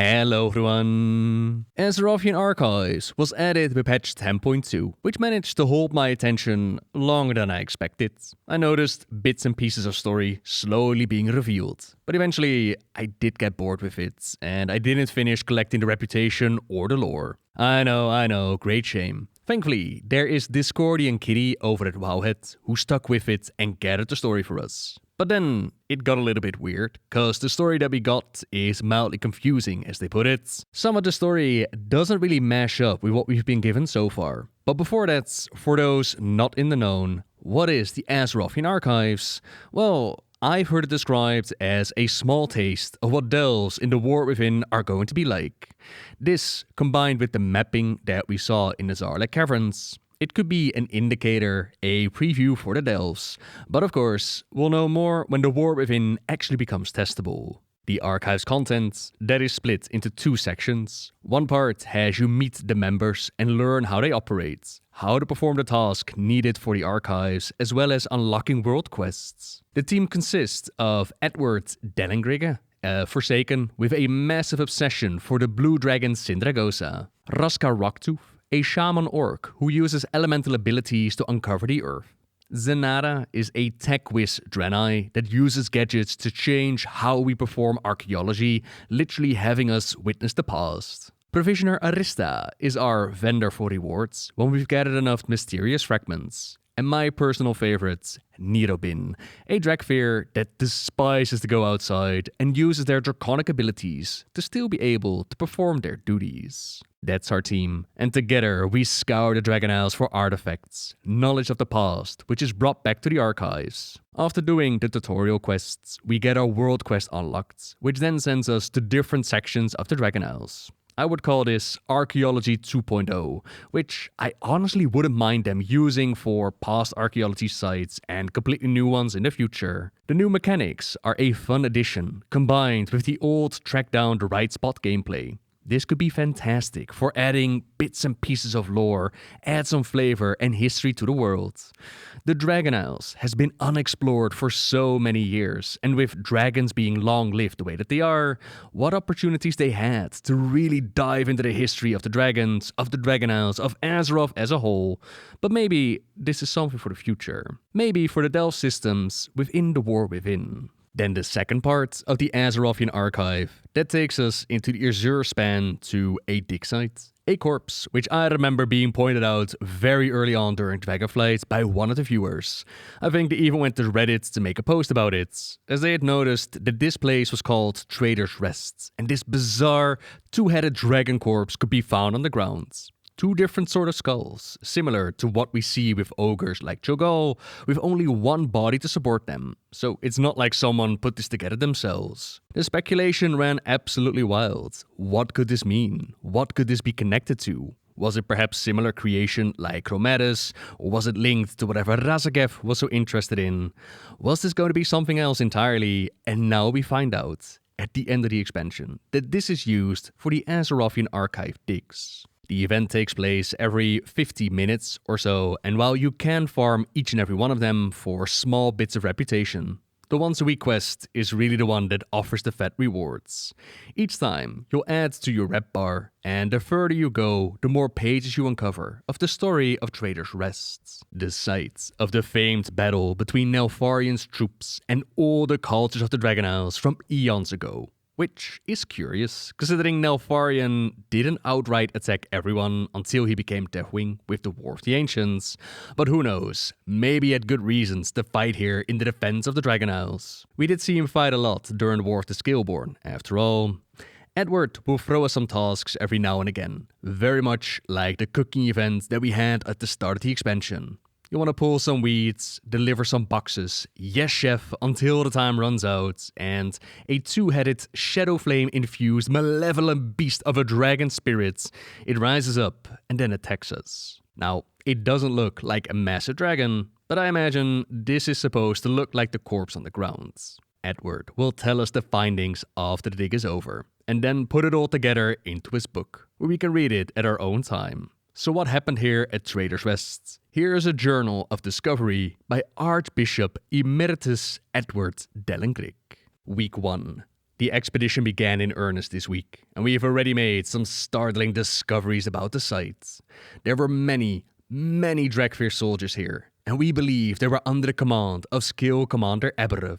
Hello everyone! Azerothian Archives was added with patch 10.2, which managed to hold my attention longer than I expected. I noticed bits and pieces of story slowly being revealed, but eventually I did get bored with it, and I didn't finish collecting the reputation or the lore. I know, great shame. Thankfully, there is Discordian Kitty over at Wowhead who stuck with it and gathered the story for us. But then it got a little bit weird, cause the story that we got is mildly confusing, as they put it. Some of the story doesn't really mash up with what we've been given so far. But before that, for those not in the known, what is the Azerothian Archives? Well, I've heard it described as a small taste of what delves in the War Within are going to be like. This, combined with the mapping that we saw in the Zarlek Caverns, it could be an indicator, a preview for the delves, but of course, we'll know more when the War Within actually becomes testable. The Archives content, that is split into two sections. One part has you meet the members and learn how they operate, how to perform the task needed for the Archives, as well as unlocking world quests. The team consists of Edward Dellengrige, Forsaken, with a massive obsession for the blue dragon Sindragosa, Raska Rocktooth, a shaman orc who uses elemental abilities to uncover the earth. Zenara is a tech whiz Draenei that uses gadgets to change how we perform archaeology, literally having us witness the past. Provisioner Arista is our vendor for rewards when we've gathered enough mysterious fragments. And my personal favorite, Nirobin, a Dracthyr that despises to go outside and uses their draconic abilities to still be able to perform their duties. That's our team, and together we scour the Dragon Isles for artifacts, knowledge of the past, which is brought back to the Archives. After doing the tutorial quests, we get our world quest unlocked, which then sends us to different sections of the Dragon Isles. I would call this Archaeology 2.0, which I honestly wouldn't mind them using for past archaeology sites and completely new ones in the future. The new mechanics are a fun addition, combined with the old track down the right spot gameplay. This could be fantastic for adding bits and pieces of lore, add some flavor and history to the world. The Dragon Isles has been unexplored for so many years, and with dragons being long-lived the way that they are, what opportunities they had to really dive into the history of the dragons, of the Dragon Isles, of Azeroth as a whole. But maybe this is something for the future. Maybe for the delve systems within the War Within. Then the second part of the Azerothian Archive, that takes us into the Azure span to a dig site. A corpse, which I remember being pointed out very early on during Dragonflight by one of the viewers. I think they even went to Reddit to make a post about it, as they had noticed that this place was called Traitor's Rest, and this bizarre two-headed dragon corpse could be found on the ground. Two different sort of skulls, similar to what we see with ogres like Cho'Gall, with only one body to support them. So it's not like someone put this together themselves. The speculation ran absolutely wild. What could this mean? What could this be connected to? Was it perhaps similar creation like Chromatus, or was it linked to whatever Razagev was so interested in? Was this going to be something else entirely? And now we find out, at the end of the expansion, that this is used for the Azerothian Archive digs. The event takes place every 50 minutes or so, and while you can farm each and every one of them for small bits of reputation, the once a week quest is really the one that offers the fat rewards. Each time, you'll add to your rep bar, and the further you go, the more pages you uncover of the story of Traitor's Rest. The site of the famed battle between Neltharion's troops and all the cultures of the Dragon Isles from eons ago. Which is curious, considering Neltharion didn't outright attack everyone until he became Deathwing with the War of the Ancients. But who knows, maybe he had good reasons to fight here in the defense of the Dragon Isles. We did see him fight a lot during the War of the Scaleborn, after all. Edward will throw us some tasks every now and again, very much like the cooking event that we had at the start of the expansion. You want to pull some weeds, deliver some boxes, yes chef, until the time runs out, and a two-headed, shadow flame-infused, malevolent beast of a dragon spirit, it rises up and then attacks us. Now, it doesn't look like a massive dragon, but I imagine this is supposed to look like the corpse on the ground. Edward will tell us the findings after the dig is over, and then put it all together into his book, where we can read it at our own time. So what happened here at Traitor's Rest? Here is a journal of discovery by Archbishop Emeritus Edward Dellengrige. Week 1. The expedition began in earnest this week, and we have already made some startling discoveries about the site. There were many Dracthyr soldiers here, and we believe they were under the command of skilled commander Azerothian.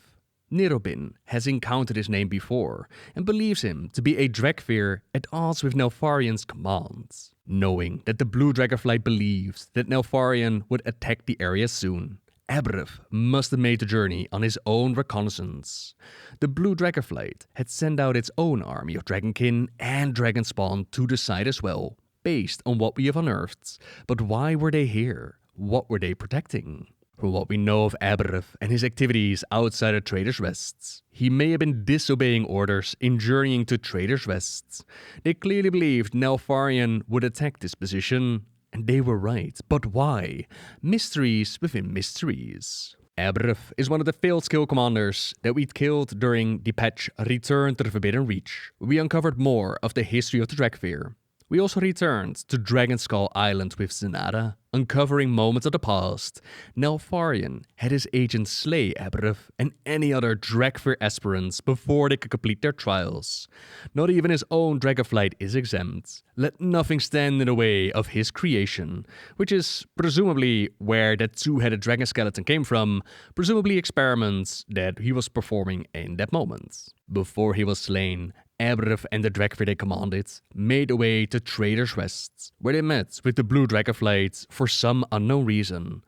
Nirobin has encountered his name before, and believes him to be a Dracthyr at odds with Neltharion's commands. Knowing that the blue dragonflight believes that Neltharion would attack the area soon, Azerothian must have made the journey on his own reconnaissance. The blue dragonflight had sent out its own army of dragonkin and dragonspawn to the site as well, based on what we have unearthed. But why were they here? What were they protecting? From what we know of Azerothian and his activities outside of Traitor's Rests, he may have been disobeying orders in journeying to Traitor's Rests. They clearly believed Neltharion would attack this position, and they were right. But why? Mysteries within mysteries. Azerothian is one of the failed skill commanders that we killed during the patch Return to the Forbidden Reach. We uncovered more of the history of the Dracthyr. We also returned to Dragonskull Island with Xal'atath, uncovering moments of the past. Neltharion had his agents slay Azerothian and any other Dracthyr aspirants before they could complete their trials. Not even his own dragonflight is exempt. Let nothing stand in the way of his creation, which is presumably where that two-headed dragon skeleton came from, presumably experiments that he was performing in that moment. Before he was slain, Azerothian and the Dracthyr they commanded made their way to Traitor's Rests, where they met with the blue dragonflight for some unknown reason.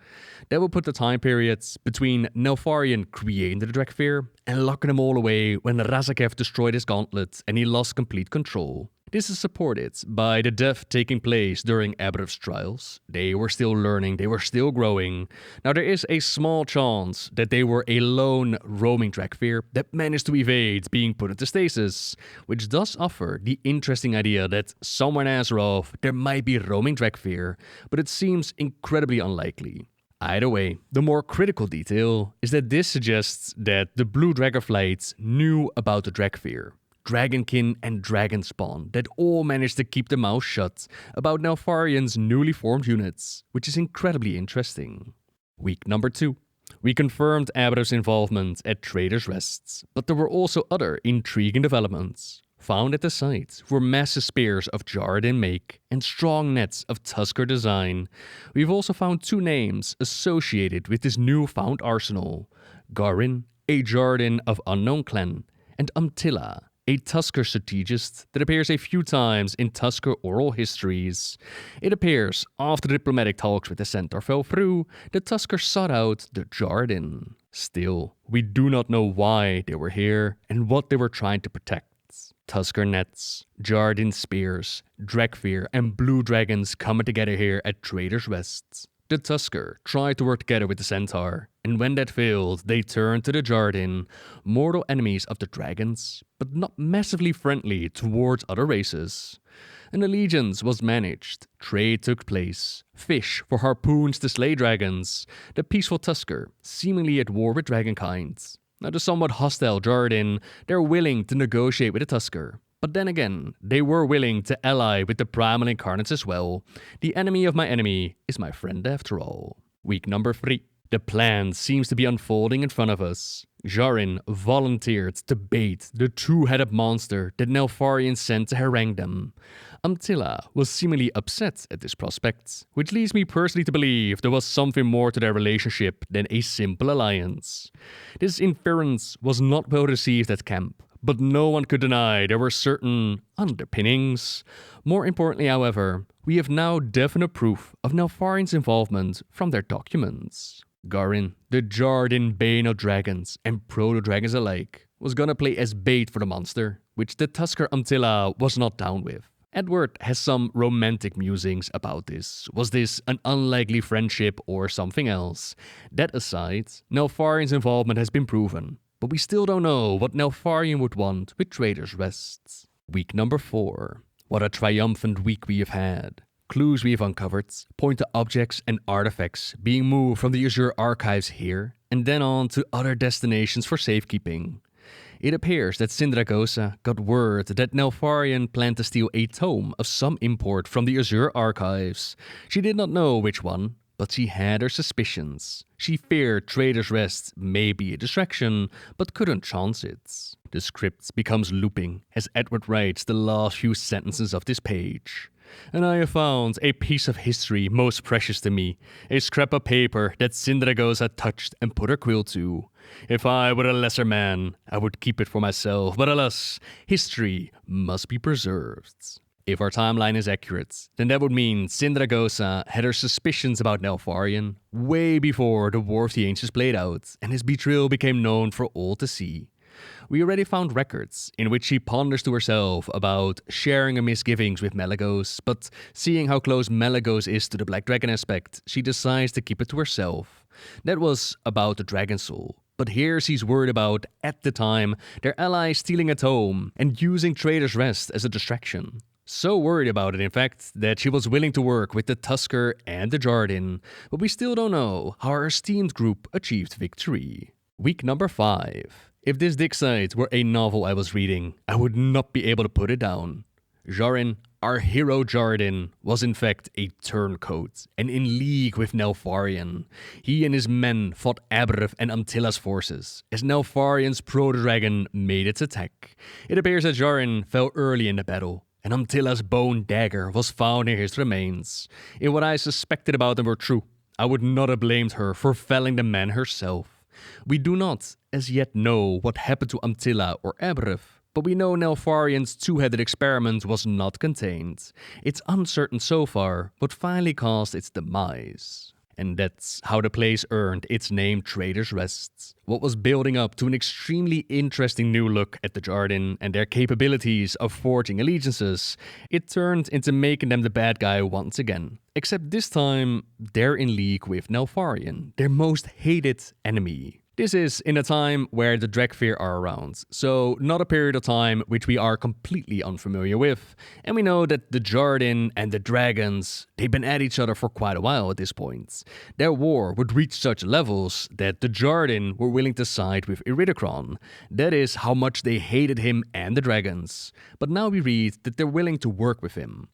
That will put the time periods between Neltharion creating the Dracthyr and locking them all away when Razaketh destroyed his gauntlet and he lost complete control. This is supported by the death taking place during Azerothian's trials. They were still learning, they were still growing. Now there is a small chance that they were a lone roaming Dracthyr that managed to evade being put into stasis, which does offer the interesting idea that somewhere in Azeroth there might be a roaming Dracthyr, but it seems incredibly unlikely. Either way, the more critical detail is that this suggests that the blue dragonflights knew about the Dracthyr. Dragonkin and Dragonspawn that all managed to keep their mouths shut about Neltharion's newly formed units, which is incredibly interesting. Week number 2. We confirmed Azerothian's involvement at Traitor's Rests, but there were also other intriguing developments. Found at the site were massive spears of DJARADIN make and strong nets of TUSKAR design. We've also found 2 names associated with this newfound arsenal: Garin, a DJARADIN of unknown clan, and Umtila, a TUSKAR strategist that appears a few times in TUSKAR oral histories. It appears after the diplomatic talks with the Centaur fell through, the TUSKAR sought out the DJARADIN. Still, we do not know why they were here and what they were trying to protect. TUSKAR nets, DJARADIN spears, Dracthyr and blue dragons coming together here at Traitor's Rests. The TUSKAR tried to work together with the Centaur, and when that failed, they turned to the DJARADIN, mortal enemies of the dragons, but not massively friendly towards other races. An allegiance was managed, trade took place, fish for harpoons to slay dragons, the peaceful TUSKAR seemingly at war with dragonkind. Now the somewhat hostile DJARADIN, they're willing to negotiate with the TUSKAR. But then again, they were willing to ally with the Primal Incarnates as well. The enemy of my enemy is my friend after all. Week number 3. The plan seems to be unfolding in front of us. Jarin volunteered to bait the two-headed monster that Neltharion sent to harangue them. Umtila was seemingly upset at this prospect, which leads me personally to believe there was something more to their relationship than a simple alliance. This inference was not well received at camp, but no one could deny there were certain underpinnings. More importantly, however, we have now definite proof of Neltharion's involvement from their documents. Garin, the DJARADIN bane of dragons and proto-dragons alike, was gonna play as bait for the monster, which the TUSKAR Umtila was not down with. Edward has some romantic musings about this. Was this an unlikely friendship or something else? That aside, Neltharion's involvement has been proven, but we still don't know what Neltharion would want with Traitor's Rests. Week number 4. What a triumphant week we have had. Clues we have uncovered point to objects and artifacts being moved from the Azerothian Archives here and then on to other destinations for safekeeping. It appears that Sindragosa got word that Neltharion planned to steal a tome of some import from the Azerothian Archives. She did not know which one, but she had her suspicions. She feared Traitor's Rest may be a distraction, but couldn't chance it. The script becomes looping as Edward writes the last few sentences of this page. And I have found a piece of history most precious to me, a scrap of paper that Sindragosa touched and put her quill to. If I were a lesser man, I would keep it for myself, but alas, history must be preserved. If our timeline is accurate, then that would mean Sindragosa had her suspicions about Neltharion way before the War of the Ancients played out and his betrayal became known for all to see. We already found records in which she ponders to herself about sharing her misgivings with Malygos, but seeing how close Malygos is to the Black Dragon aspect, she decides to keep it to herself. That was about the Dragon Soul. But here she's worried about, at the time, their ally stealing a tome and using Traitor's Rest as a distraction. So worried about it, in fact, that she was willing to work with the TUSKAR and the DJARADIN, but we still don't know how our esteemed group achieved victory. Week number 5. If this dig site were a novel I was reading, I would not be able to put it down. Jarin, our hero DJARADIN, was in fact a turncoat and in league with Neltharion. He and his men fought Aberth and Antilla's forces as Neltharion's proto-dragon made its attack. It appears that Jarin fell early in the battle, and Antilla's bone dagger was found near his remains. If what I suspected about them were true, I would not have blamed her for felling the man herself. We do not, as yet, know what happened to Antilla or Aberth, but we know Neltharion's two-headed experiment was not contained. It's uncertain so far what finally caused its demise. And that's how the place earned its name Traitor's Rest. What was building up to an extremely interesting new look at the DJARADIN and their capabilities of forging allegiances, it turned into making them the bad guy once again. Except this time, they're in league with Neltharion, their most hated enemy. This is in a time where the Dracthyr are around, so not a period of time which we are completely unfamiliar with. And we know that the DJARADIN and the dragons, they've been at each other for quite a while at this point. Their war would reach such levels that the DJARADIN were willing to side with Iridikron. That is how much they hated him and the dragons. But now we read that they're willing to work with him.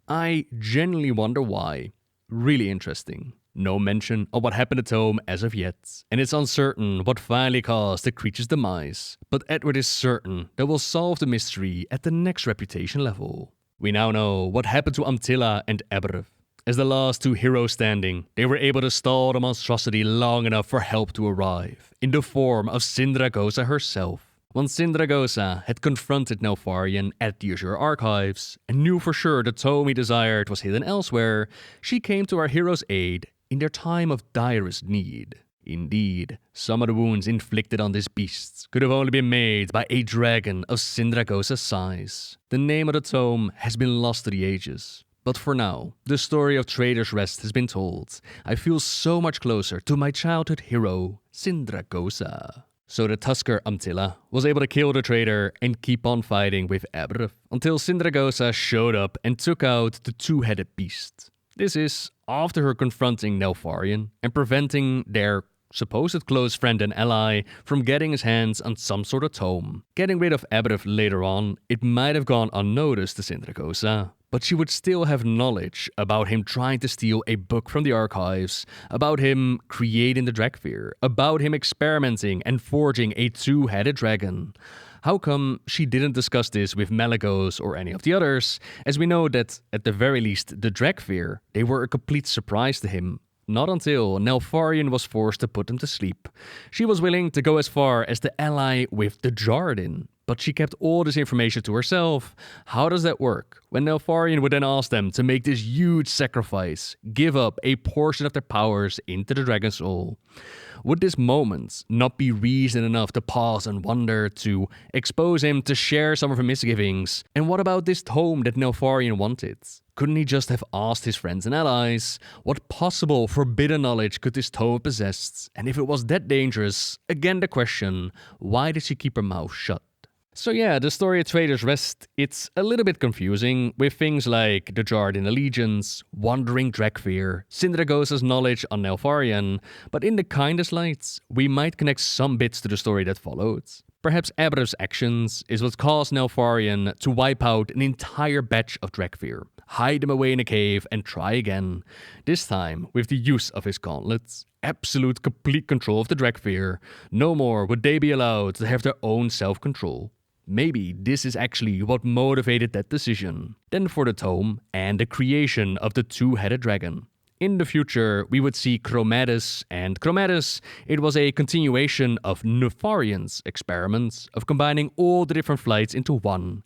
I genuinely wonder why. Really interesting. No mention of what happened to Tome as of yet, and it's uncertain what finally caused the creature's demise. But Edward is certain that we'll solve the mystery at the next reputation level. We now know what happened to Antilla and Aberth. As the last two heroes standing, they were able to stall the monstrosity long enough for help to arrive, in the form of Sindragosa herself. Once Sindragosa had confronted Neltharion at the Azerothian Archives, and knew for sure the tome he desired was hidden elsewhere, she came to our hero's aid in their time of direst need. Indeed, some of the wounds inflicted on this beast could have only been made by a dragon of Sindragosa's size. The name of the tome has been lost to the ages. But for now, the story of Traitor's Rest has been told. I feel so much closer to my childhood hero, Sindragosa. So the TUSKAR Antilla was able to kill the traitor and keep on fighting with Aberth until Sindragosa showed up and took out the two-headed beast. This is after her confronting Neltharion and preventing their supposed close friend and ally from getting his hands on some sort of tome. Getting rid of Aberth later on, it might have gone unnoticed to Sindragosa, but she would still have knowledge about him trying to steal a book from the archives, about him creating the Dracthyr, about him experimenting and forging a two-headed dragon. How come she didn't discuss this with Malygos or any of the others, as we know that, at the very least, the Dracthyr, they were a complete surprise to him. Not until Neltharion was forced to put them to sleep. She was willing to go as far as to ally with the DJARADIN, but she kept all this information to herself. How does that work? When Neltharion would then ask them to make this huge sacrifice, give up a portion of their powers into the Dragon Soul. Would this moment not be reason enough to pause and wonder, to expose him to share some of her misgivings? And what about this tome that Neltharion wanted? Couldn't he just have asked his friends and allies? What possible forbidden knowledge could this tome possess? And if it was that dangerous, again the question, why did she keep her mouth shut? So yeah, the story of Traitor's Rest, it's a little bit confusing, with things like the DJARADIN allegiance, wandering Dracthyr, Sindragosa's knowledge on Neltharion, but in the kindest lights, we might connect some bits to the story that followed. Perhaps Aberth's actions is what caused Neltharion to wipe out an entire batch of Dracthyr. hide him away in a cave, and try again. This time with the use of his gauntlets. Absolute complete control of the Dracthyr. No more would they be allowed to have their own self-control. Maybe this is actually what motivated that decision. Then for the tome and the creation of the two-headed dragon. In the future, we would see Chromatis, and Chromatis, it was a continuation of Neltharion's experiments of combining all the different flights into one.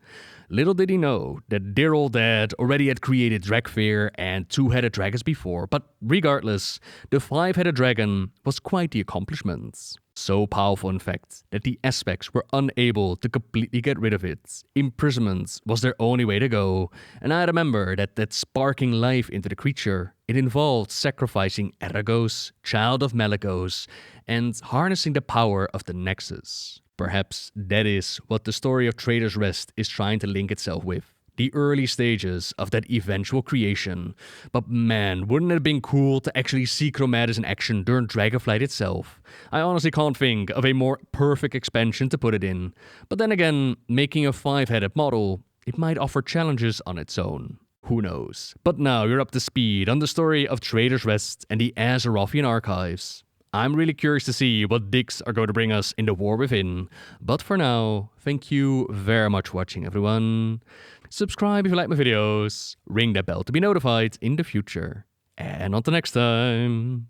Little did he know that dear old dad already had created Dracthyr and two-headed dragons before, but regardless, the five-headed dragon was quite the accomplishment. So powerful, in fact, that the aspects were unable to completely get rid of it. Imprisonment was their only way to go, and I remember that sparking life into the creature, it involved sacrificing Aragos, child of Malygos, and harnessing the power of the Nexus. Perhaps that is what the story of Traitor's Rest is trying to link itself with. The early stages of that eventual creation. But man, wouldn't it have been cool to actually see Chromatis in action during Dragonflight itself? I honestly can't think of a more perfect expansion to put it in. But then again, making a five-headed model, it might offer challenges on its own. Who knows? But now you're up to speed on the story of Traitor's Rest and the Azerothian Archives. I'm really curious to see what digs are going to bring us in the War Within. But for now, thank you very much for watching, everyone. Subscribe if you like my videos. Ring that bell to be notified in the future. And until next time.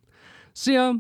See ya!